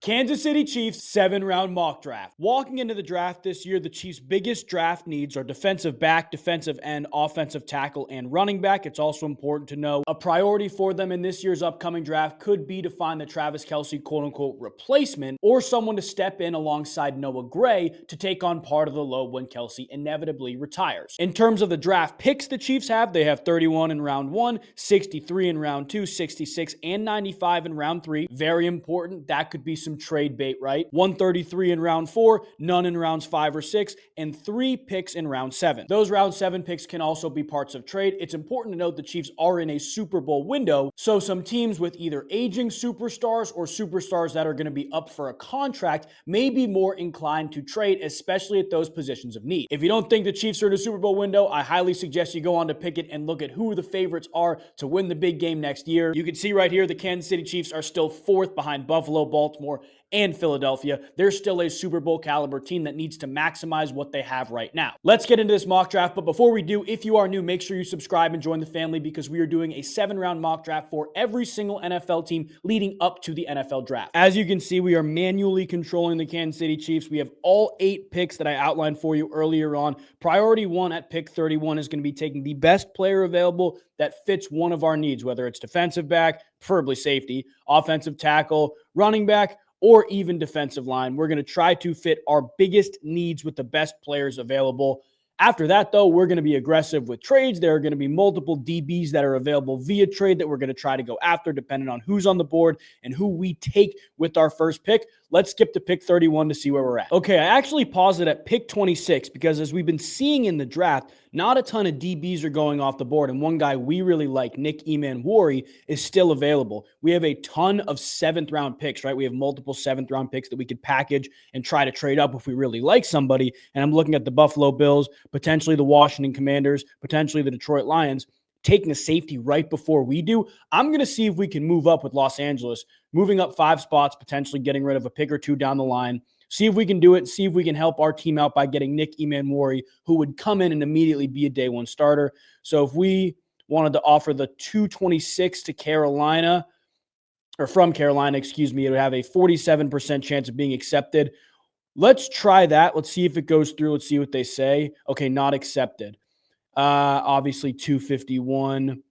Kansas City Chiefs 7-round mock draft. Walking into the draft this year, the Chiefs' biggest draft needs are defensive back, defensive end, offensive tackle, and running back. It's also important to know a priority for them in this year's upcoming draft could be to find the Travis Kelce quote-unquote replacement or someone to step in alongside Noah Gray to take on part of the load when Kelce inevitably retires. In terms of the draft picks the Chiefs have, they have 31 in round 1, 63 in round 2, 66 and 95 in round 3. Very important. That could be some trade bait, right? 133 in round 4, none in rounds 5 or 6, and 3 picks in round 7. Those round 7 picks can also be parts of trade. It's important to note the Chiefs are in a Super Bowl window, so some teams with either aging superstars or superstars that are going to be up for a contract may be more inclined to trade, especially at those positions of need. If you don't think the Chiefs are in a Super Bowl window, I highly suggest you go on to Pikkit and look at who the favorites are to win the big game next year. You can see right here the Kansas City Chiefs are still 4th behind Buffalo, Baltimore, and Philadelphia. They're still a Super Bowl caliber team that needs to maximize what they have right now. Let's get into this mock draft, but before we do, if you are new, make sure you subscribe and join the family because we are doing a 7-round mock draft for every single NFL team leading up to the NFL draft. As you can see, we are manually controlling the Kansas City Chiefs. We have all 8 picks that I outlined for you earlier on. Priority 1 at pick 31 is going to be taking the best player available that fits one of our needs, whether it's defensive back, preferably safety, offensive tackle, running back, or even defensive line. We're going to try to fit our biggest needs with the best players available. After that, though, we're going to be aggressive with trades. There are going to be multiple DBs that are available via trade that we're going to try to go after, depending on who's on the board and who we take with our first pick. Let's skip to pick 31 to see where we're at. Okay, I actually paused it at pick 26 because as we've been seeing in the draft, not a ton of DBs are going off the board, and one guy we really like, Nick Emmanwori, is still available. We have a ton of 7th-round picks, right? We have multiple 7th-round picks that we could package and try to trade up if we really like somebody, and I'm looking at the Buffalo Bills, potentially the Washington Commanders, potentially the Detroit Lions, taking a safety right before we do. I'm going to see if we can move up with Los Angeles, moving up 5 spots, potentially getting rid of a pick or 2 down the line. See if we can do it. See if we can help our team out by getting Nick Emmanwori, who would come in and immediately be a day 1 starter. So if we wanted to offer the 226 to Carolina, or from Carolina, excuse me, it would have a 47% chance of being accepted. Let's try that. Let's see if it goes through. Let's see what they say. Okay, not accepted. Obviously 251,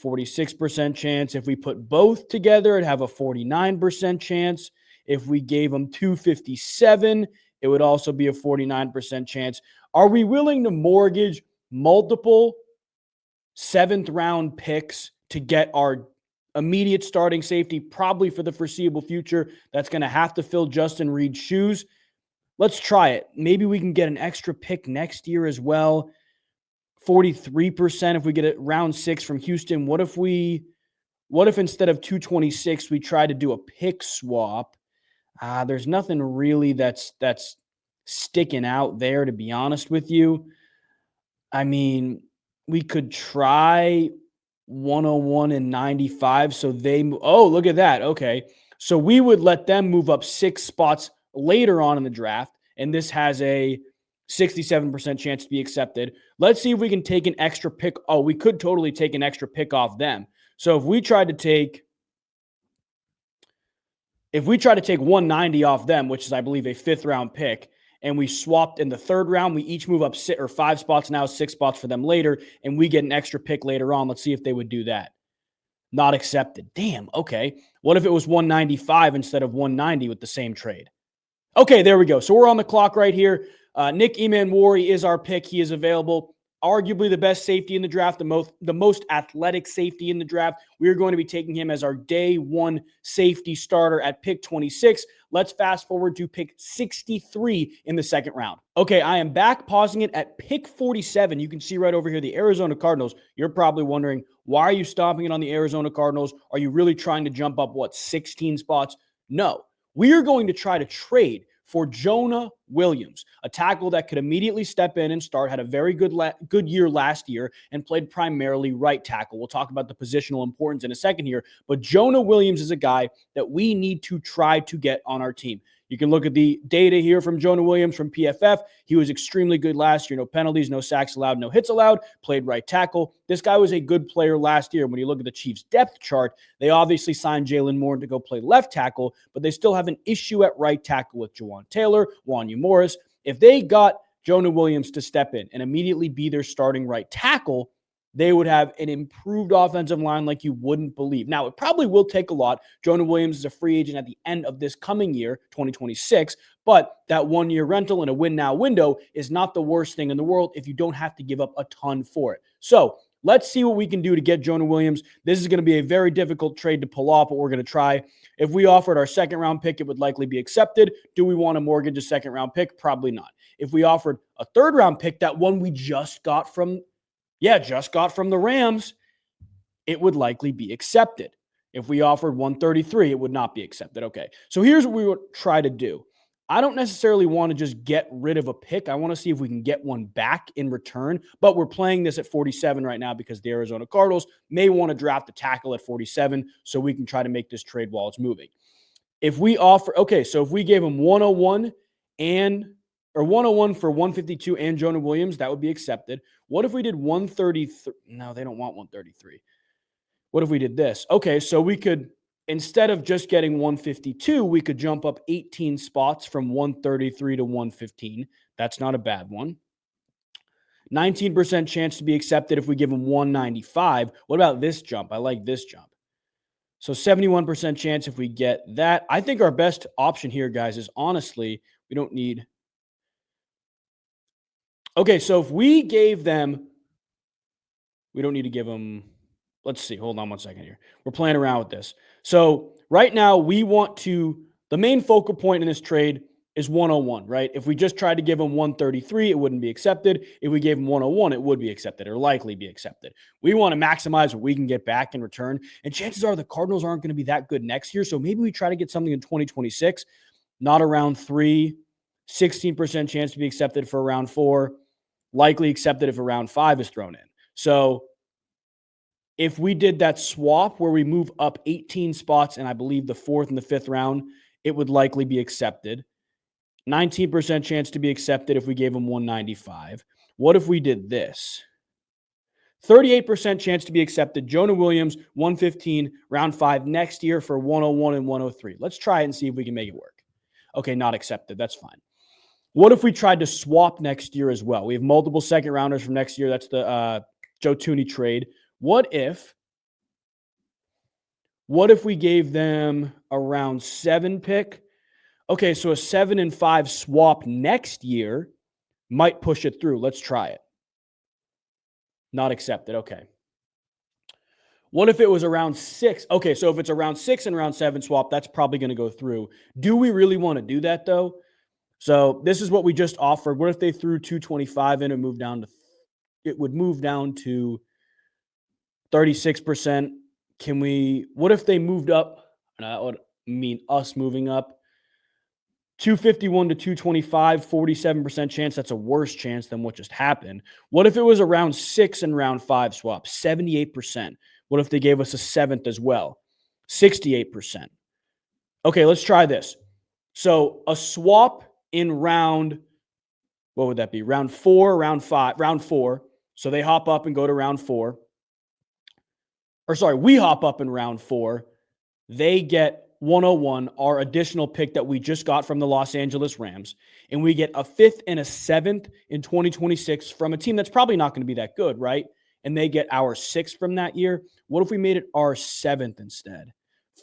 46% chance. If we put both together, it'd have a 49% chance. If we gave them 257, it would also be a 49% chance. Are we willing to mortgage multiple 7th-round picks to get our immediate starting safety, probably for the foreseeable future, that's going to have to fill Justin Reed's shoes? Let's try it. Maybe we can get an extra pick next year as well. 43% if we get a round 6 from Houston. What if instead of 226, we try to do a pick swap? There's nothing really that's sticking out there, to be honest with you. I mean, we could try 101 and 95. So look at that. Okay. So we would let them move up 6 spots later on in the draft. And this has a 67% chance to be accepted. Let's see if we can take an extra pick. Oh, we could totally take an extra pick off them. So if we tried to take 190 off them, which is, I believe, a 5th-round pick, and we swapped in the 3rd round, we each move up 5 spots now, 6 spots for them later, and we get an extra pick later on. Let's see if they would do that. Not accepted. Damn, okay. What if it was 195 instead of 190 with the same trade? Okay, there we go. So we're on the clock right here. Nick Emmanwori is our pick. He is available. Arguably the best safety in the draft, the most athletic safety in the draft. We are going to be taking him as our day 1 safety starter at pick 26. Let's fast forward to pick 63 in the 2nd round. Okay, I am back, pausing it at pick 47. You can see right over here the Arizona Cardinals. You're probably wondering, why are you stopping it on the Arizona Cardinals? Are you really trying to jump up, 16 spots? No. We are going to try to trade for Jonah Williams, a tackle that could immediately step in and start, had a very good year last year and played primarily right tackle. We'll talk about the positional importance in a second here, but Jonah Williams is a guy that we need to try to get on our team. You can look at the data here from Jonah Williams from PFF. He was extremely good last year. No penalties, no sacks allowed, no hits allowed, played right tackle. This guy was a good player last year. When you look at the Chiefs' depth chart, they obviously signed Jalen Moore to go play left tackle, but they still have an issue at right tackle with Juwan Taylor, Wanya Morris. If they got Jonah Williams to step in and immediately be their starting right tackle, they would have an improved offensive line like you wouldn't believe. Now, it probably will take a lot. Jonah Williams is a free agent at the end of this coming year, 2026, but that one-year rental and a win-now window is not the worst thing in the world if you don't have to give up a ton for it. So let's see what we can do to get Jonah Williams. This is going to be a very difficult trade to pull off, but we're going to try. If we offered our second-round pick, it would likely be accepted. Do we want to mortgage a second-round pick? Probably not. If we offered a third-round pick, that one we just got from the Rams, it would likely be accepted. If we offered 133, it would not be accepted. Okay, so here's what we would try to do. I don't necessarily want to just get rid of a pick. I want to see if we can get one back in return, but we're playing this at 47 right now because the Arizona Cardinals may want to draft a tackle at 47 so we can try to make this trade while it's moving. If we gave him 101 or 101 for 152 and Jonah Williams, that would be accepted. What if we did 133? No, they don't want 133. What if we did this? Okay, so we could, instead of just getting 152, we could jump up 18 spots from 133 to 115. That's not a bad one. 19% chance to be accepted if we give him 195. What about this jump? I like this jump. So 71% chance if we get that. I think our best option here, guys, is honestly, we don't need... Okay, so if we gave them, we don't need to give them, let's see, hold on one second here. We're playing around with this. So right now we want to, the main focal point in this trade is 101, right? If we just tried to give them 133, it wouldn't be accepted. If we gave them 101, it would be accepted or likely be accepted. We want to maximize what we can get back in return. And chances are the Cardinals aren't going to be that good next year. So maybe we try to get something in 2026, not around 3, 16% chance to be accepted for round 4. Likely accepted if a round 5 is thrown in. So if we did that swap where we move up 18 spots and I believe the 4th and the 5th round, it would likely be accepted. 19% chance to be accepted if we gave them 195. What if we did this? 38% chance to be accepted. Jonah Williams, 115, round 5 next year for 101 and 103. Let's try it and see if we can make it work. Okay, not accepted. That's fine. What if we tried to swap next year as well? We have multiple second rounders from next year. That's the Joe Thuney trade. What if we gave them a round 7 pick? Okay, so a 7 and 5 swap next year might push it through. Let's try it. Not accepted. Okay. What if it was around 6? Okay, so if it's around 6 and round 7 swap, that's probably going to go through. Do we really want to do that though? So this is what we just offered. What if they threw 225 in and moved down to, it would move down to 36%. What if they moved up? And that would mean us moving up 251 to 225, 47% chance. That's a worse chance than what just happened. What if it was around 6 and round 5 swap? 78%. What if they gave us a 7th as well? 68%. Okay, let's try this. So a swap in round, what would that be? Round 4, round 5, round 4. So they hop up and go to round 4. Or sorry, we hop up in round 4. They get 101, our additional pick that we just got from the Los Angeles Rams. And we get a 5th and a 7th in 2026 from a team that's probably not going to be that good, right? And they get our 6th from that year. What if we made it our 7th instead?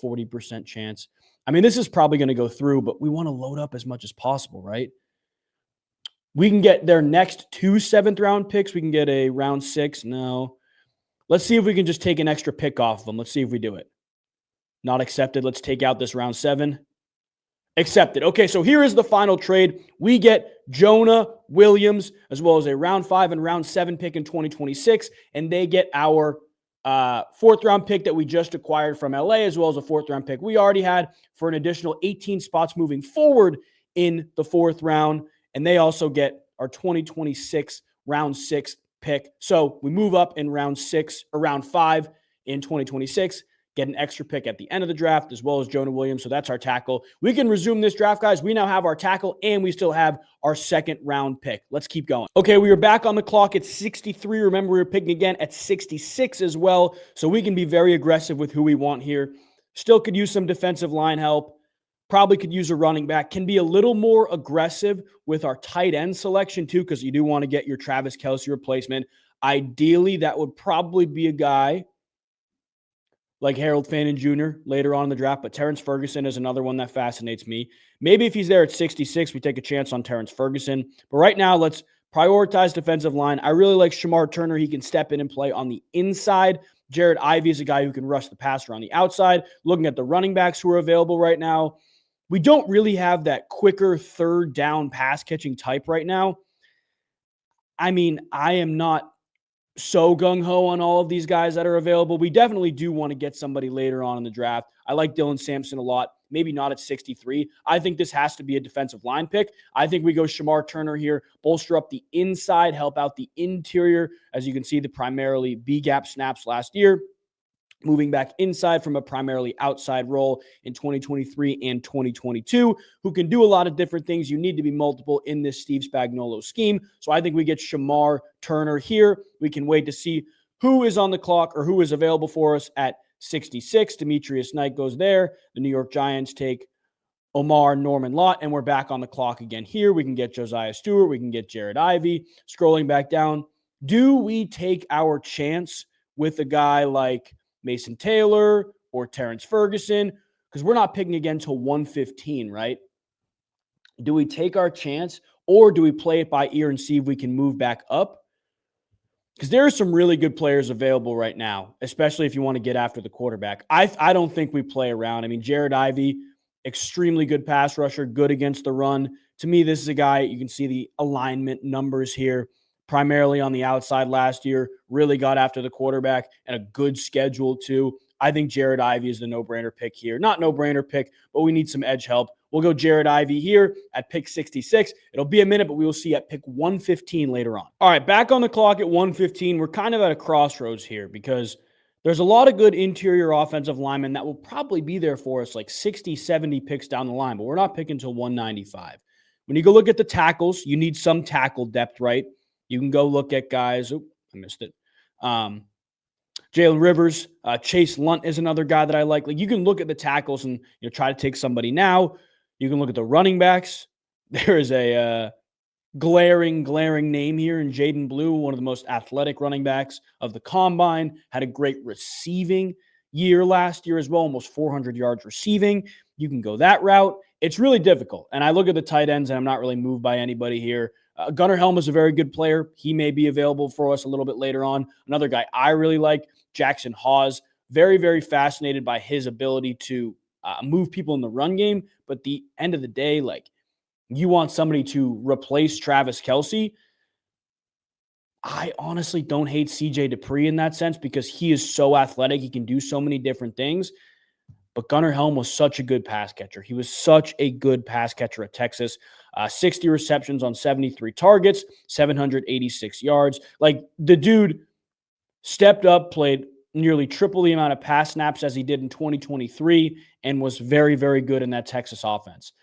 40% chance. I mean, this is probably going to go through, but we want to load up as much as possible, right? We can get their next 2 7th round picks. We can get a round 6. No. Let's see if we can just take an extra pick off of them. Let's see if we do it. Not accepted. Let's take out this round 7. Accepted. Okay, so here is the final trade. We get Jonah Williams as well as a round 5 and round 7 pick in 2026, and they get our 4th round pick that we just acquired from LA, as well as a 4th round pick we already had for an additional 18 spots moving forward in the 4th round. and they also get our 2026 round 6 pick. So we move up in round 6 or round 5 in 2026, get an extra pick at the end of the draft, as well as Jonah Williams. So that's our tackle. We can resume this draft, guys. We now have our tackle, and we still have our second round pick. Let's keep going. Okay, we are back on the clock at 63. Remember, we were picking again at 66 as well. So we can be very aggressive with who we want here. Still could use some defensive line help. Probably could use a running back. Can be a little more aggressive with our tight end selection too, because you do want to get your Travis Kelce replacement. Ideally, that would probably be a guy like Harold Fannin Jr. later on in the draft, but Terrence Ferguson is another one that fascinates me. Maybe if he's there at 66, we take a chance on Terrence Ferguson. But right now, let's prioritize defensive line. I really like Shedeur Turner. He can step in and play on the inside. Jared Ivey is a guy who can rush the passer on the outside. Looking at the running backs who are available right now, we don't really have that quicker third down pass catching type right now. I mean, I am not so gung-ho on all of these guys that are available. We definitely do want to get somebody later on in the draft. I like Dylan Sampson a lot. Maybe not at 63. I think this has to be a defensive line pick. I think we go Shedeur Turner here, bolster up the inside, help out the interior. As you can see, the primarily B-gap snaps last year. Moving back inside from a primarily outside role in 2023 and 2022, who can do a lot of different things. You need to be multiple in this Steve Spagnuolo scheme. So I think we get Shedeur Turner here. We can wait to see who is on the clock or who is available for us at 66. Demetrius Knight goes there. The New York Giants take Omar Norman Lott, and we're back on the clock again here. We can get Josiah Stewart. We can get Jared Ivey. Scrolling back down, do we take our chance with a guy like Mason Taylor or Terrence Ferguson? Because we're not picking again until 115, right? Do we take our chance, or do we play it by ear and see if we can move back up? Because there are some really good players available right now, especially if you want to get after the quarterback. I don't think we play around. I mean, Jared Ivey, extremely good pass rusher, good against the run. To me, this is a guy, you can see the alignment numbers here, primarily on the outside last year, really got after the quarterback, and a good schedule too. I think Jared Ivey is the no-brainer pick here. Not no-brainer pick, but we need some edge help. We'll go Jared Ivey here at pick 66. It'll be a minute, but we will see at pick 115 later on. All right, back on the clock at 115. We're kind of at a crossroads here because there's a lot of good interior offensive linemen that will probably be there for us like 60, 70 picks down the line, but we're not picking until 195. When you go look at the tackles, you need some tackle depth, right? You can go look at guys. Oh, I missed it. Jalen Rivers, Chase Lunt is another guy that I like. Like, you can look at the tackles and try to take somebody now. You can look at the running backs. There is a glaring name here in Jaden Blue, one of the most athletic running backs of the combine. Had a great receiving year last year as well, almost 400 yards receiving. You can go that route. It's really difficult. And I look at the tight ends, and I'm not really moved by anybody here. Gunnar Helm is a very good player. He may be available for us a little bit later on. Another guy I really like, Jackson Hawes. Very, very fascinated by his ability to move people in the run game. But at the end of the day, like, you want somebody to replace Travis Kelce. I honestly don't hate CJ Dupree in that sense because he is so athletic. He can do so many different things. But Gunnar Helm was such a good pass catcher. He was such a good pass catcher at Texas. 60 receptions on 73 targets, 786 yards. Like, the dude stepped up, played nearly triple the amount of pass snaps as he did in 2023, and was very, very good in that Texas offense.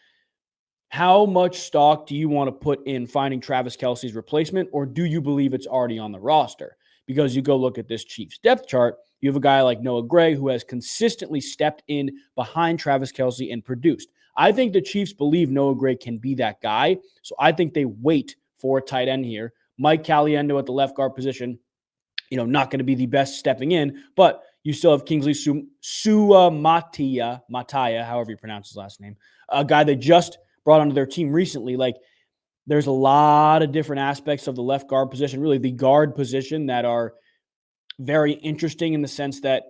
How much stock do you want to put in finding Travis Kelce's replacement, or do you believe it's already on the roster? Because you go look at this Chiefs depth chart, you have a guy like Noah Gray who has consistently stepped in behind Travis Kelce and produced. I think the Chiefs believe Noah Gray can be that guy, so I think they wait for a tight end here. Mike Caliendo at the left guard position, not going to be the best stepping in, but you still have Kingsley Mataya, however you pronounce his last name, a guy they just brought onto their team recently. Like, there's a lot of different aspects of the left guard position, really the guard position, that are very interesting in the sense that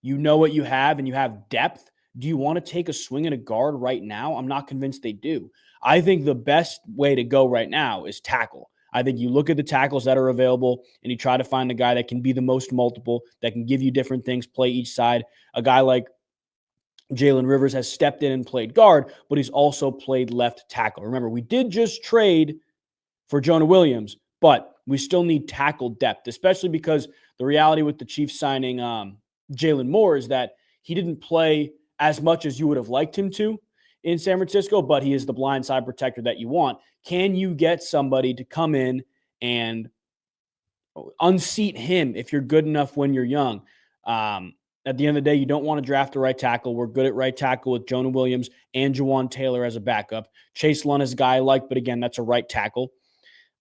you know what you have and you have depth. Do you want to take a swing at a guard right now? I'm not convinced they do. I think the best way to go right now is tackle. I think you look at the tackles that are available and you try to find the guy that can be the most multiple, that can give you different things, play each side. A guy like Jalen Rivers has stepped in and played guard, but he's also played left tackle. Remember, we did just trade for Jonah Williams, but we still need tackle depth, especially because the reality with the Chiefs signing Jalen Moore is that he didn't play as much as you would have liked him to in San Francisco, but he is the blindside protector that you want. Can you get somebody to come in and unseat him if you're good enough when you're young? At the end of the day, you don't want to draft a right tackle. We're good at right tackle with Jonah Williams and Jawan Taylor as a backup. Chase Lunn is a guy I like, but again, that's a right tackle.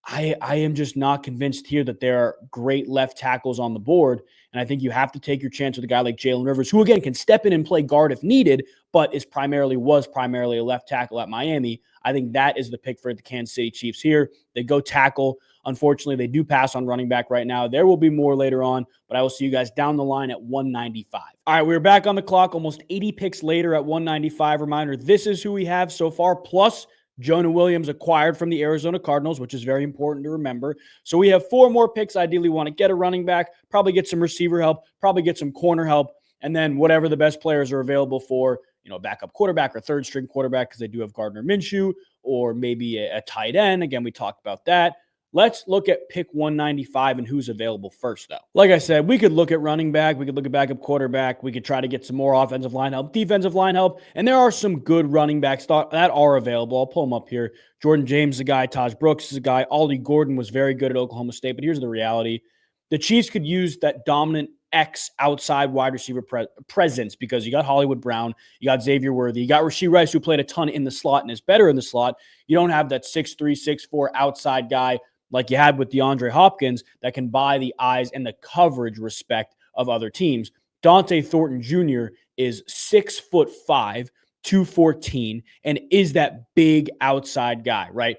I am just not convinced here that there are great left tackles on the board. And I think you have to take your chance with a guy like Jalen Rivers, who again can step in and play guard if needed, but was primarily a left tackle at Miami. I think that is the pick for the Kansas City Chiefs here. They go tackle. Unfortunately, they do pass on running back right now. There will be more later on, but I will see you guys down the line at 195. All right, we're back on the clock, almost 80 picks later at 195. Reminder, this is who we have so far, plus Jonah Williams acquired from the Arizona Cardinals, which is very important to remember. So we have 4 more picks. Ideally, want to get a running back, probably get some receiver help, probably get some corner help, and then whatever the best players are available for, backup quarterback or third string quarterback, because they do have Gardner Minshew, or maybe a tight end. Again, we talked about that. Let's look at pick 195 and who's available first, though. Like I said, we could look at running back. We could look at backup quarterback. We could try to get some more offensive line help, defensive line help. And there are some good running backs that are available. I'll pull them up here. Jordan James is a guy. Taj Brooks is a guy. Ollie Gordon was very good at Oklahoma State. But here's the reality. The Chiefs could use that dominant X outside wide receiver presence, because you got Hollywood Brown, you got Xavier Worthy, you got Rashee Rice, who played a ton in the slot and is better in the slot. You don't have that 6'3", 6'4" outside guy like you had with DeAndre Hopkins that can buy the eyes and the coverage respect of other teams. Dante Thornton Jr. is 6'5", 214, and is that big outside guy, right?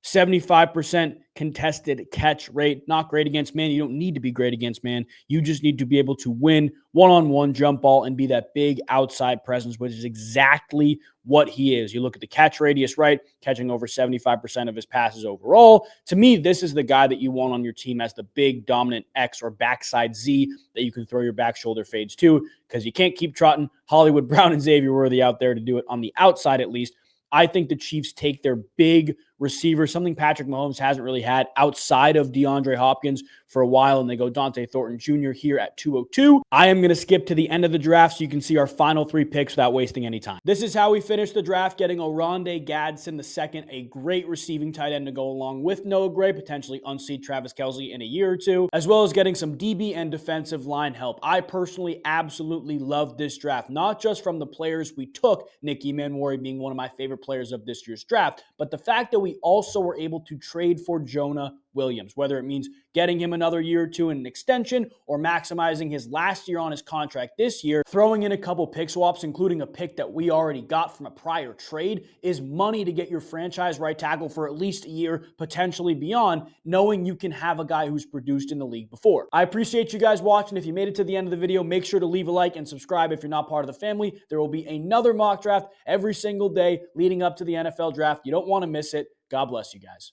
75% contested catch rate. Not great against man. You don't need to be great against man. You just need to be able to win one-on-one jump ball and be that big outside presence, which is exactly what he is. You look at the catch radius, right? Catching over 75% of his passes overall. To me, this is the guy that you want on your team as the big dominant X or backside Z that you can throw your back shoulder fades to, because you can't keep trotting Hollywood Brown and Xavier Worthy out there to do it on the outside at least. I think the Chiefs take their big receiver, something Patrick Mahomes hasn't really had outside of DeAndre Hopkins for a while, and they go Dante Thornton Jr. here at 202. I am going to skip to the end of the draft so you can see our final 3 picks without wasting any time. This is how we finished the draft, getting Oronde Gadsden II, a great receiving tight end to go along with Noah Gray, potentially unseat Travis Kelce in a year or two, as well as getting some DB and defensive line help. I personally absolutely love this draft, not just from the players we took, Nick Emmanwori being one of my favorite players of this year's draft, but the fact that we also were able to trade for Jonah Williams, whether it means getting him another year or two in an extension or maximizing his last year on his contract this year, throwing in a couple pick swaps, including a pick that we already got from a prior trade, is money to get your franchise right tackle for at least a year, potentially beyond, knowing you can have a guy who's produced in the league before. I appreciate you guys watching. If you made it to the end of the video, make sure to leave a like and subscribe if you're not part of the family. There will be another mock draft every single day leading up to the NFL draft. You don't want to miss it. God bless you guys.